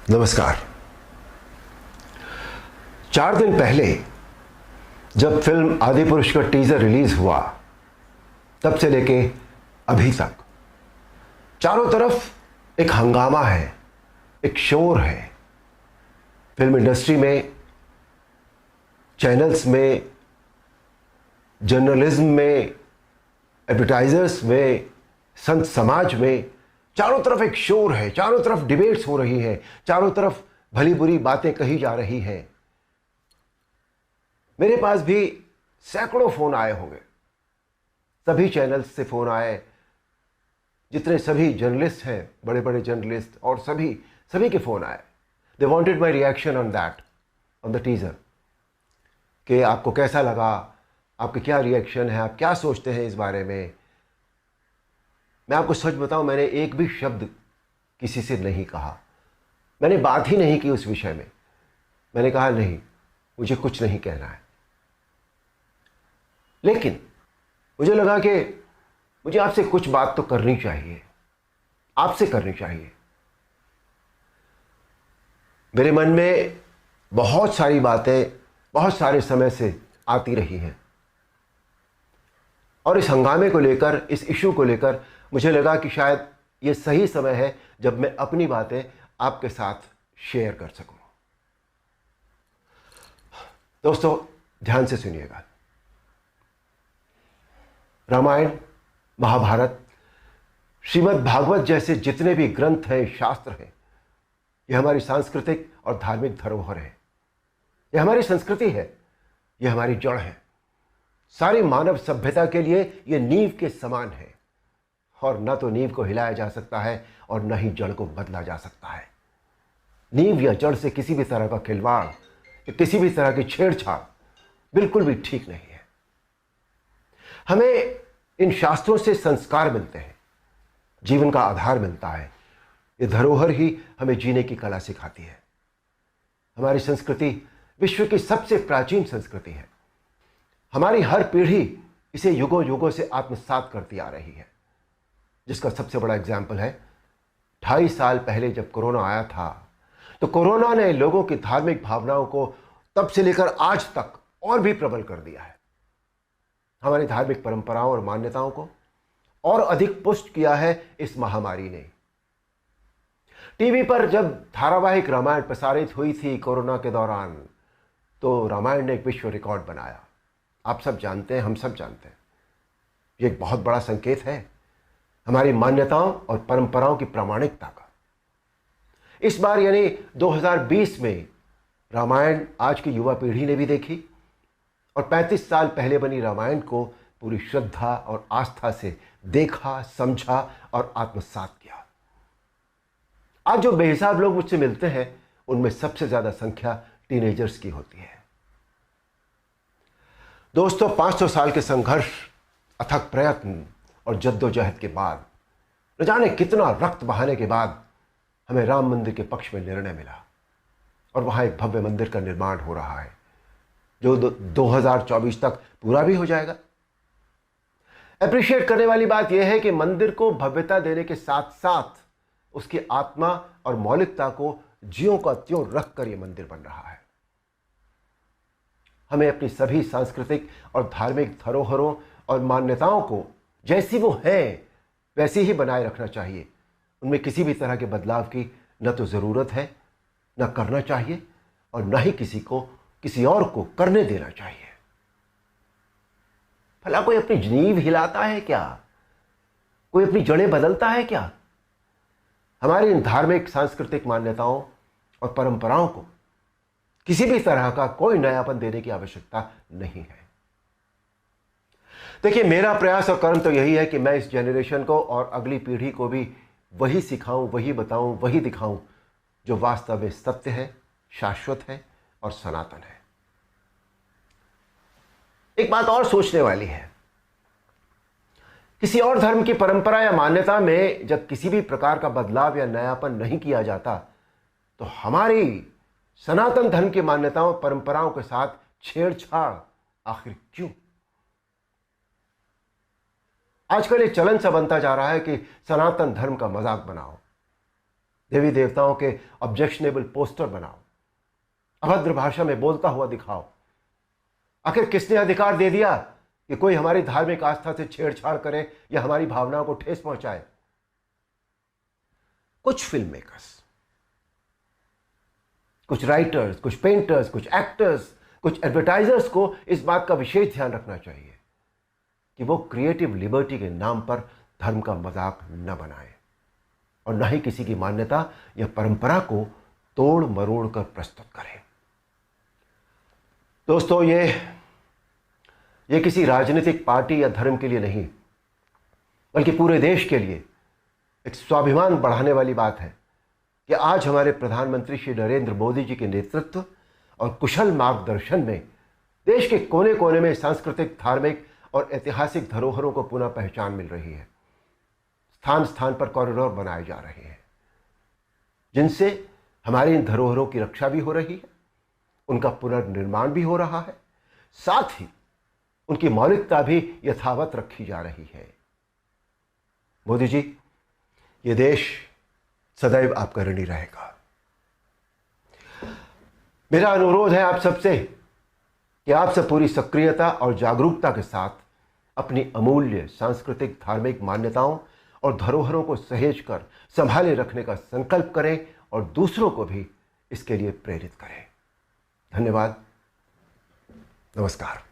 नमस्कार। 4 दिन पहले जब फिल्म आदिपुरुष का टीजर रिलीज हुआ, तब से लेके अभी तक चारों तरफ एक हंगामा है, एक शोर है। फिल्म इंडस्ट्री में, चैनल्स में, जर्नलिज्म में, एडवर्टाइजर्स में, संत समाज में, चारों तरफ एक शोर है। चारों तरफ डिबेट्स हो रही हैं, चारों तरफ भली बुरी बातें कही जा रही हैं। मेरे पास भी सैकड़ों फोन आए होंगे, सभी चैनल्स से फोन आए, जितने सभी जर्नलिस्ट हैं, बड़े बड़े जर्नलिस्ट, और सभी के फोन आए। They wanted my reaction on that, on the teaser, कि आपको कैसा लगा, आपके क्या रिएक्शन है, आप क्या सोचते हैं इस बारे में। मैं आपको सच बताऊं, मैंने एक भी शब्द किसी से नहीं कहा, मैंने बात ही नहीं की उस विषय में। मैंने कहा नहीं, मुझे कुछ नहीं कहना है। लेकिन मुझे लगा कि मुझे आपसे कुछ बात तो करनी चाहिए, आपसे करनी चाहिए। मेरे मन में बहुत सारी बातें बहुत सारे समय से आती रही हैं, और इस हंगामे को लेकर, इस इशू को लेकर मुझे लगा कि शायद ये सही समय है जब मैं अपनी बातें आपके साथ शेयर कर सकूं। दोस्तों, ध्यान से सुनिएगा। रामायण, महाभारत, श्रीमद् भागवत जैसे जितने भी ग्रंथ हैं, शास्त्र हैं, ये हमारी सांस्कृतिक और धार्मिक धरोहर है। ये हमारी संस्कृति है, ये हमारी जड़ है। सारी मानव सभ्यता के लिए ये नींव के समान है, और न तो नींव को हिलाया जा सकता है और न ही जड़ को बदला जा सकता है। नींव या जड़ से किसी भी तरह का खिलवाड़, किसी भी तरह की छेड़छाड़ बिल्कुल भी ठीक नहीं है। हमें इन शास्त्रों से संस्कार मिलते हैं, जीवन का आधार मिलता है। ये धरोहर ही हमें जीने की कला सिखाती है। हमारी संस्कृति विश्व की सबसे प्राचीन संस्कृति है। हमारी हर पीढ़ी इसे युगों युगों से आत्मसात करती आ रही है, जिसका सबसे बड़ा एग्जाम्पल है 2.5 साल पहले जब कोरोना आया था, तो कोरोना ने लोगों की धार्मिक भावनाओं को तब से लेकर आज तक और भी प्रबल कर दिया है। हमारी धार्मिक परंपराओं और मान्यताओं को और अधिक पुष्ट किया है इस महामारी ने। टीवी पर जब धारावाहिक रामायण प्रसारित हुई थी कोरोना के दौरान, तो रामायण ने एक विश्व रिकॉर्ड बनाया। आप सब जानते हैं, हम सब जानते हैं, ये एक बहुत बड़ा संकेत है हमारी मान्यताओं और परंपराओं की प्रामाणिकता का। इस बार यानी 2020 में रामायण आज की युवा पीढ़ी ने भी देखी, और 35 साल पहले बनी रामायण को पूरी श्रद्धा और आस्था से देखा, समझा और आत्मसात किया। आज जो बेहिसाब लोग मुझसे मिलते हैं, उनमें सबसे ज्यादा संख्या टीनेजर्स की होती है। दोस्तों, 500 साल के संघर्ष, अथक प्रयत्न और जद्दोजहद के बाद, न जाने कितना रक्त बहाने के बाद हमें राम मंदिर के पक्ष में निर्णय मिला, और वहां एक भव्य मंदिर का निर्माण हो रहा है, जो 2024 तक पूरा भी हो जाएगा। अप्रिशिएट करने वाली बात यह है कि मंदिर को भव्यता देने के साथ साथ उसकी आत्मा और मौलिकता को ज्यों का त्यों रखकर यह मंदिर बन रहा है। हमें अपनी सभी सांस्कृतिक और धार्मिक धरोहरों और मान्यताओं को जैसी वो हैं वैसी ही बनाए रखना चाहिए। उनमें किसी भी तरह के बदलाव की न तो जरूरत है, न करना चाहिए, और न ही किसी और को करने देना चाहिए। भला कोई अपनी नींव हिलाता है क्या? कोई अपनी जड़ें बदलता है क्या? हमारी इन धार्मिक सांस्कृतिक मान्यताओं और परंपराओं को किसी भी तरह का कोई नयापन देने की आवश्यकता नहीं है। देखिए, मेरा प्रयास और कर्म तो यही है कि मैं इस जनरेशन को और अगली पीढ़ी को भी वही सिखाऊं, वही बताऊं, वही दिखाऊं जो वास्तव में सत्य है, शाश्वत है और सनातन है। एक बात और सोचने वाली है, किसी और धर्म की परंपरा या मान्यता में जब किसी भी प्रकार का बदलाव या नयापन नहीं किया जाता, तो हमारी सनातन धर्म की मान्यताओं परंपराओं के साथ छेड़छाड़ आखिर क्यों? आजकल ये चलन सा बनता जा रहा है कि सनातन धर्म का मजाक बनाओ। देवी देवताओं के ऑब्जेक्शनेबल पोस्टर बनाओ, अभद्र भाषा में बोलता हुआ दिखाओ। आखिर किसने अधिकार दे दिया कि कोई हमारी धार्मिक आस्था से छेड़छाड़ करे या हमारी भावनाओं को ठेस पहुंचाए? कुछ फिल्म मेकर्स, कुछ राइटर्स, कुछ पेंटर्स, कुछ एक्टर्स, कुछ एडवर्टाइजर्स को इस बात का विशेष ध्यान रखना चाहिए कि वो क्रिएटिव लिबर्टी के नाम पर धर्म का मजाक न बनाए और न ही किसी की मान्यता या परंपरा को तोड़ मरोड़ कर प्रस्तुत करें। दोस्तों, ये किसी राजनीतिक पार्टी या धर्म के लिए नहीं, बल्कि पूरे देश के लिए एक स्वाभिमान बढ़ाने वाली बात है कि आज हमारे प्रधानमंत्री श्री नरेंद्र मोदी जी के नेतृत्व और कुशल मार्गदर्शन में देश के कोने कोने में सांस्कृतिक, धार्मिक और ऐतिहासिक धरोहरों को पुनः पहचान मिल रही है। स्थान स्थान पर कॉरिडोर बनाए जा रहे हैं जिनसे हमारी इन धरोहरों की रक्षा भी हो रही है, उनका पुनर्निर्माण भी हो रहा है, साथ ही उनकी मौलिकता भी यथावत रखी जा रही है। मोदी जी, ये देश सदैव आपका ऋणी रहेगा। मेरा अनुरोध है आप सबसे कि आप सब पूरी सक्रियता और जागरूकता के साथ अपनी अमूल्य सांस्कृतिक, धार्मिक मान्यताओं और धरोहरों को सहेज कर संभाले रखने का संकल्प करें और दूसरों को भी इसके लिए प्रेरित करें। धन्यवाद। नमस्कार।